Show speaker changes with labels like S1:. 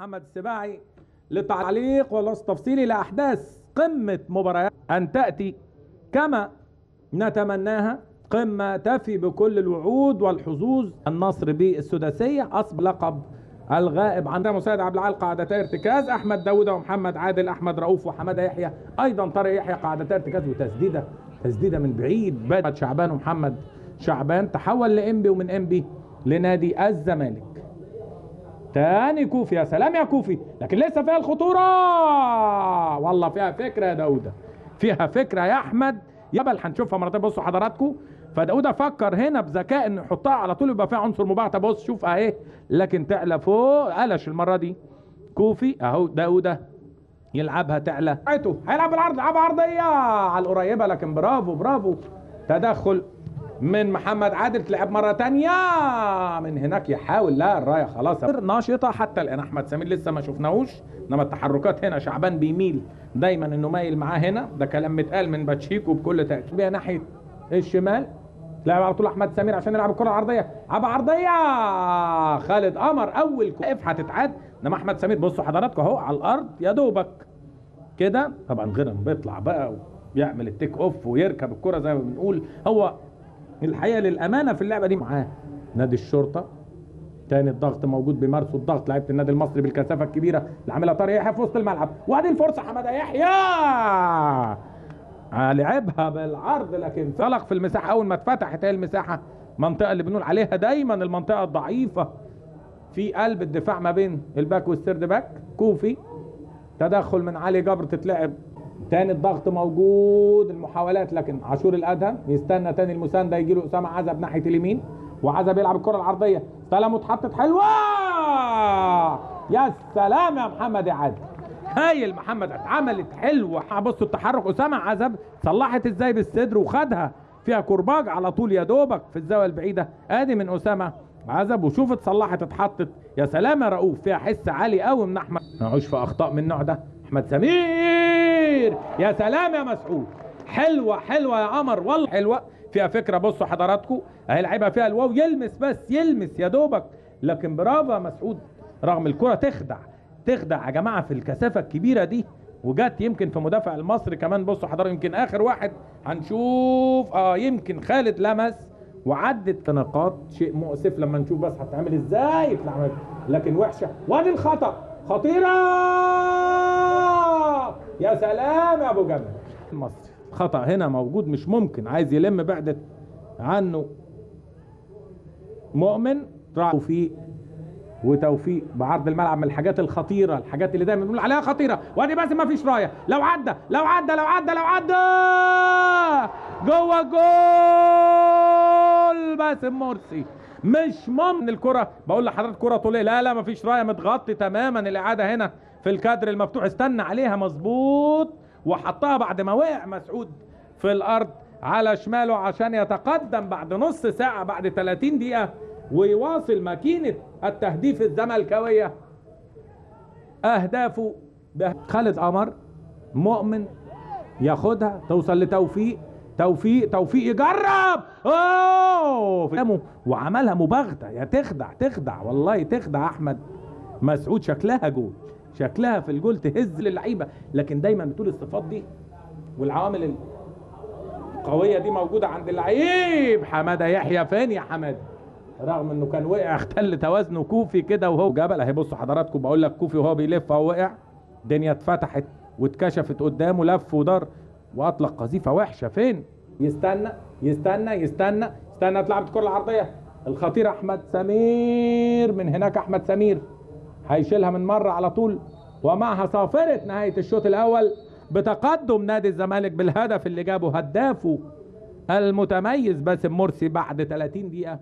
S1: محمد السباعي للتعليق والوصف التفصيلي لأحداث قمة مباريات أن تأتي كما نتمناها، قمة تفي بكل الوعود والحظوظ. النصر بالسداسية أصبح لقب الغائب عن مساعد عبد العال قاعدتي ارتكاز، أحمد داوود ومحمد عادل، أحمد رؤوف وحمادة يحيى، أيضا طارق يحيى قاعدتي ارتكاز، وتسديدة من بعيد بدأت شعبان ومحمد شعبان تحول لإنبي ومن إنبي لنادي الزمالك. تاني كوفي، يا سلام يا كوفي، لكن لسه فيها الخطورة، والله فيها فكرة يا داودة، فيها فكرة يا أحمد يبل. هنشوفها مرتين. بصوا حضراتكم، فداودة فكر هنا بذكاء انه يحطها على طول يبقى فيها عنصر مباغتة. بص شوف اهي، لكن تعلى فوق، قلش المرة دي كوفي اهو. داودة يلعبها تعلى، هيلعب العرض، يلعبها عرضية على القريبة، لكن برافو برافو، تدخل من محمد عادل، تلعب مرة تانية من هناك، يحاول، لا الراية خلاص ناشطة حتى الآن. أحمد سمير لسه ما شفناهوش، إنما التحركات هنا شعبان بيميل دايما إنه مايل معاه هنا، ده كلام متقال من باتشيكو بكل تأكيد. بيها ناحية الشمال، تلعب على طول أحمد سمير عشان يلعب الكرة العرضية، لعبها عرضية، خالد قمر أول كوقف هتتعاد، إنما أحمد سمير بصوا حضراتكم أهو على الأرض يا دوبك كده. طبعا غير بيطلع بقى ويعمل التيك أوف ويركب الكرة زي ما بنقول. هو الحقيقه للامانه في اللعبه دي معاه نادي الشرطه، تاني الضغط موجود، بيمارسوا الضغط لعيبه النادي المصري بالكثافه الكبيره اللي عاملها طارق يحيى في وسط الملعب، وادي الفرصه حماده يحيى لعبها بالعرض، لكن انطلق في المساحه. اول ما اتفتحت هي المساحه، منطقه اللي بنقول عليها دايما المنطقه الضعيفه في قلب الدفاع ما بين الباك والسيرد باك. كوفي تدخل من علي جبر، تتلعب تاني الضغط موجود، المحاولات، لكن عاشور الادهم يستنى تاني المسانده، يجي له اسامه عزب ناحيه اليمين، وعزب يلعب الكره العرضيه، استلم واتحطت حلوه، يا سلام يا محمد يا عادل، هايل محمد، اتعملت حلوه. بصوا التحرك، اسامه عزب صلحت ازاي بالصدر وخدها فيها كرباج على طول يا دوبك في الزاويه البعيده، ادي من اسامه عزب، وشوف اتصلحت اتحطت، يا سلام يا رؤوف، فيها حس عالي قوي من احمد. ما نعوش في اخطاء من النوع ده. احمد سمير، يا سلام يا مسعود، حلوه حلوه يا قمر، والله حلوه، فيها فكره. بصوا حضراتكم اهي لعيبها فيها الواو، يلمس بس يلمس يا دوبك، لكن برافو يا مسعود، رغم الكره تخدع يا جماعه في الكثافه الكبيره دي، وجت يمكن في مدافع المصري كمان. بصوا حضراتكم، يمكن اخر واحد هنشوف يمكن خالد لمس وعدت نقاط، شيء مؤسف لما نشوف بس هتعمل ازاي، لكن وحشه. وادي الخطا، خطيره، يا سلام يا ابو جبل. المصري خطا هنا موجود مش ممكن، عايز يلم بعدت عنه مؤمن، وتوفيق بعرض الملعب، من الحاجات الخطيره، الحاجات اللي دايما بنقول عليها خطيره. وادي باسم ما فيش رايه، لو عدى جوه جول باسم مرسي، مش ممكن الكره، بقول لحضرتك كره طوليه، لا ما فيش رايه، متغطي تماما. الاعاده هنا في الكادر المفتوح، استنى عليها مظبوط وحطها بعد ما وقع مسعود في الارض على شماله عشان يتقدم بعد نص ساعه، بعد 30 دقيقه، ويواصل ماكينه التهديف الزملكاويه اهدافه. خالد قمر، مؤمن ياخدها، توصل لتوفيق، توفيق يجرب، وعملها مباغته، يا تخدع والله، تخدع احمد مسعود، شكلها جول، شكلها في الجول تهز للعيبه، لكن دايما بتقول الصفات دي والعوامل القويه دي موجوده عند اللعيب. حماده يحيى فين يا حماده، رغم انه كان وقع، اختل توازنه كوفي كده وهو جبل اهي. بصوا حضراتكم، بقول لك كوفي وهو بيلف اهو وقع، الدنيا اتفتحت واتكشفت قدامه، لف ودار واطلق قذيفه وحشه. فين؟ يستنى اتلعبت الكره العرضيه الخطيره، احمد سمير من هناك، احمد سمير هيشيلها من مره على طول، ومعها صافره نهايه الشوط الاول بتقدم نادي الزمالك بالهدف اللي جابه هدافه المتميز باسم مرسي بعد 30 دقيقه.